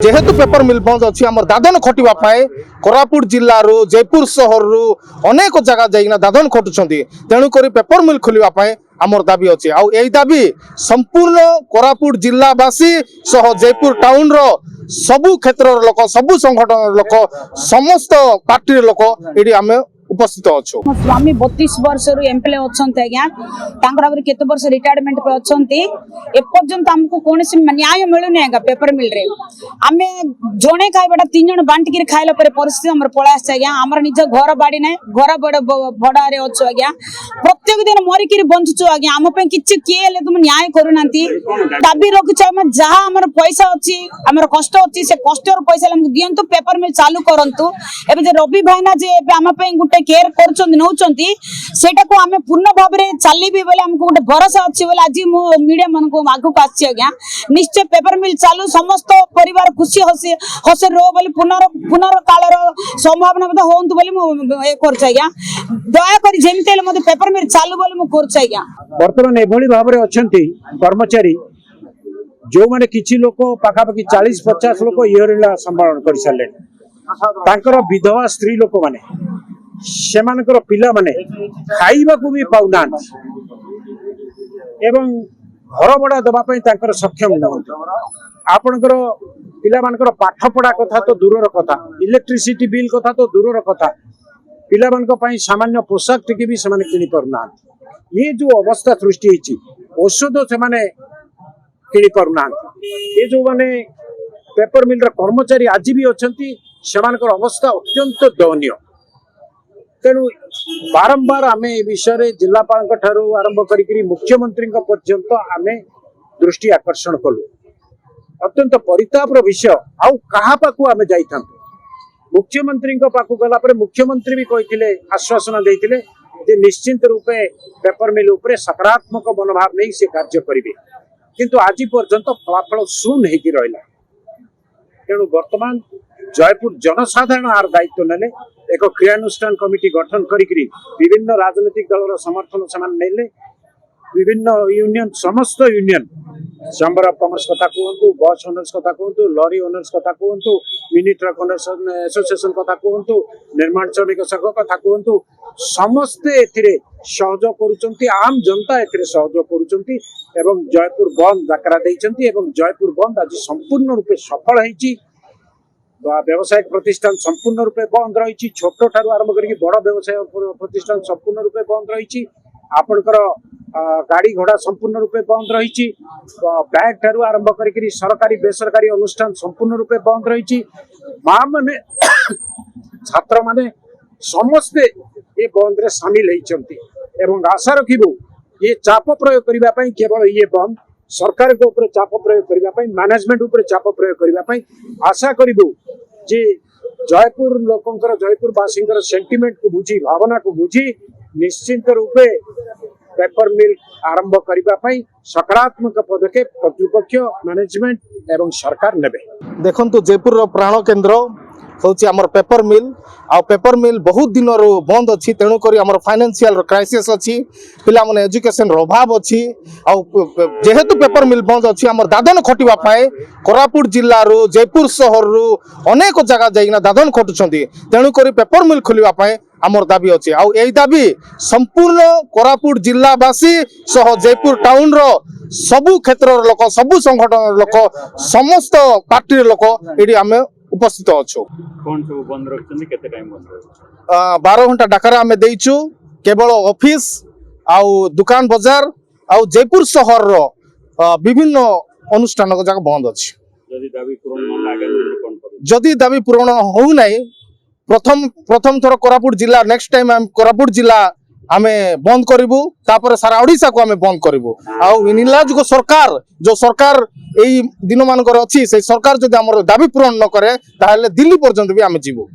जेहेतु पेपर मिल बंद अच्छी आम दादन खटापी कोरापुट जिलूर जयपुर सहर अनेक जगह जाइना दादन खटुंट तेणुक पेपर मिल खोलने आमर दाबी अच्छे आई दाबी संपूर्ण कोरापुट जिलावासी सह जयपुर टाउन सबु क्षेत्र लोक सबु संगठन लोक समस्त पार्टी लोक ये आम उपस्थित अच्छो। स्वामी 32 वर्ष एमप्लॉय अच्छा आज्ञा केत वर्ष रिटायरमेंट पे अच्छा एपर्यंत आमको कौन न्याय मिलूनी आज्ञा पेपर मिल रे आम जड़े खाइबाटा 3 जन बांटिकी खाइला परिस्थिति आम पड़ा आज्ञा आम निज घर बाड़ी ना घर भड़े अच्छु आज्ञा प्रत्येक दिन मरिकी बंचुचु आज्ञा आम किसी किए तुम न्याय करूना दाबी रखुच जहाँ आम पैसा अच्छी आम कष्ट अच्छी से कष्ट पैसा दिंतु पेपर मिल चालू करूँ एवं रवि भाईना जे आम गोटे केयर करटा को आम पूर्ण भाव में चलि आमको गोटे भरोसा अच्छी आज मो मीडिया मन को आगू आज्ञा निश्चय पेपर मिल चालू समस्त परिवार खुशी हसी हसे रो बोली पुनर्काल संभावना हूँ बोली आज्ञा दयाकोरी जमी पेपर मिल चालू बोली मुझे बर्तमान एभली भाव में अच्छा कर्मचारी जो मैंने किसी लोक पाखापाखि 40-50 लोक इहरिला संभालन कर सारे विधवा स्त्री लोक माने सेमानकर पिला माने खाइबा को भी पाउना एवं घर भड़ा दबापी सक्षम नहंती आपणकर पिला मानकर पाठ पढ़ा कथा तो दूर कथा इलेक्ट्रिसिटी बिल कथा तो दूर कथा पिला मानक सामान्य पोशाक टिके भी से किनी पारुना ये जो अवस्था सृष्टि होती औषध से किनी पारुना ये जो माने पेपर मिल कर्मचारी आज भी अच्छा से अवस्था अत्यंत दयनीय तेणु बारंबार आम ए विषय जिलापाल आरंभ कर मुख्यमंत्री पर्यंत आम दृष्टि आकर्षण कलु अत्यंत परितापर विषय आउ कहा पाखु आम जाइथा मुख्यमंत्री पाखु गला मुख्यमंत्री भी कहते आश्वासन देते निश्चिंत रूपे पेपर मिल उपरे सकारात्मक मनोभाव नहीं से कार्य करेंगे किंतु आज पर्यंत फलाफल शून्य होगी रहा तेणु वर्तमान जयपुर जनसाधारण आर दायित्व नेले एक क्रियानुष्ठान कमिटी गठन करी विभिन्न राजनीतिक दल समर्थन से विभिन्न यूनियन समस्त यूनियन चैम्बर ऑफ कॉमर्स कथा कहतु बस ओनर्स कथा कहतु लॉरी ओनर्स कथा कहतु मिनी ट्रक ओनर्स एसोसिएशन कथा कहतु निर्माण श्रमिक संघ कथा कहतु समस्ते एथिरे सहयोग करुचंती आम जनता एथिरे सहयोग करुचंती एवं जयपुर बंद डाकरा देइचंती एवं जयपुर बंद आज संपूर्ण रूपे सफल होईची व्यावसायिक प्रतिष्ठान संपूर्ण रूपे बंद रही छोट ठारू आरंभ कर बड़ व्यवसाय प्रतिष्ठान संपूर्ण रूपे बंद रही आपणकर गाड़ी घोड़ा संपूर्ण रूपे बंद रही बैंक ठारू आरंभ कर सरकारी बेसरकारी अनुष्ठान संपूर्ण रूपे बंद रही माँ माने छात्र माने समस्ते ये बंद रे सामिल होती आशा रखिबू ये चाप प्रयोग करने केवल ये बंद सरकार को ऊपर चाप प्रयोग करने मैनेजमेंट ऊपर चाप प्रयोग करने आशा करूँ जे जयपुर लोकंकर जयपुर वासी सेंटिमेंट को बुझी भावना को बुझी निश्चिंत रूपे पेपर मिल आरंभ करने सकारात्मक पदक्षेप कर्तृपक्ष मैनेजमेंट एवं सरकार नेबे। देखंतु जयपुर प्राण केन्द्र हूँ आमर पेपर मिल आ पेपर मिल बहुत दिन बंद अच्छी तेणुक फाइनेंशियल क्राइसिस अच्छी पिला माने एजुकेशन अभाव अच्छी जेहेतु पेपर मिल बंद अच्छी आम दादन खटापी कोरापुट जिलूर जयपुर सहर अनेक जगह जाइना दादन खटुंट तेणुक पेपर मिल खोलने आमर दाबी अच्छे आई दाबी संपूर्ण कोरापुट जिलावासी सह जयपुर टाउन सबु क्षेत्र लोक सबु संगठन लोक समस्त पार्टी लोक ये आम उपस्थित अच्छो। कौन सब बंद रखछन केते टाइम बंद 12 घंटा डाकरा आम देइछु केवल ऑफिस आउ दुकान बाजार आउ जयपुर शहर रो विभिन्न अनुष्ठान जगह बंद अछि जदि दाबी पूरण हो नाही प्रथम थर कोरापुट जिला नेक्स्ट टाइम हम कोरापुट जिला आमे बंद करिबु तापर सारा ओडिसा को आमे बंद करिबु आउ निलाज को सरकार जो सरकार एई दिन मानकर अछि से सरकार जदि हमर दाबी पूरण न करे ताहले दिल्ली पर्यंत भी आमे जीवो।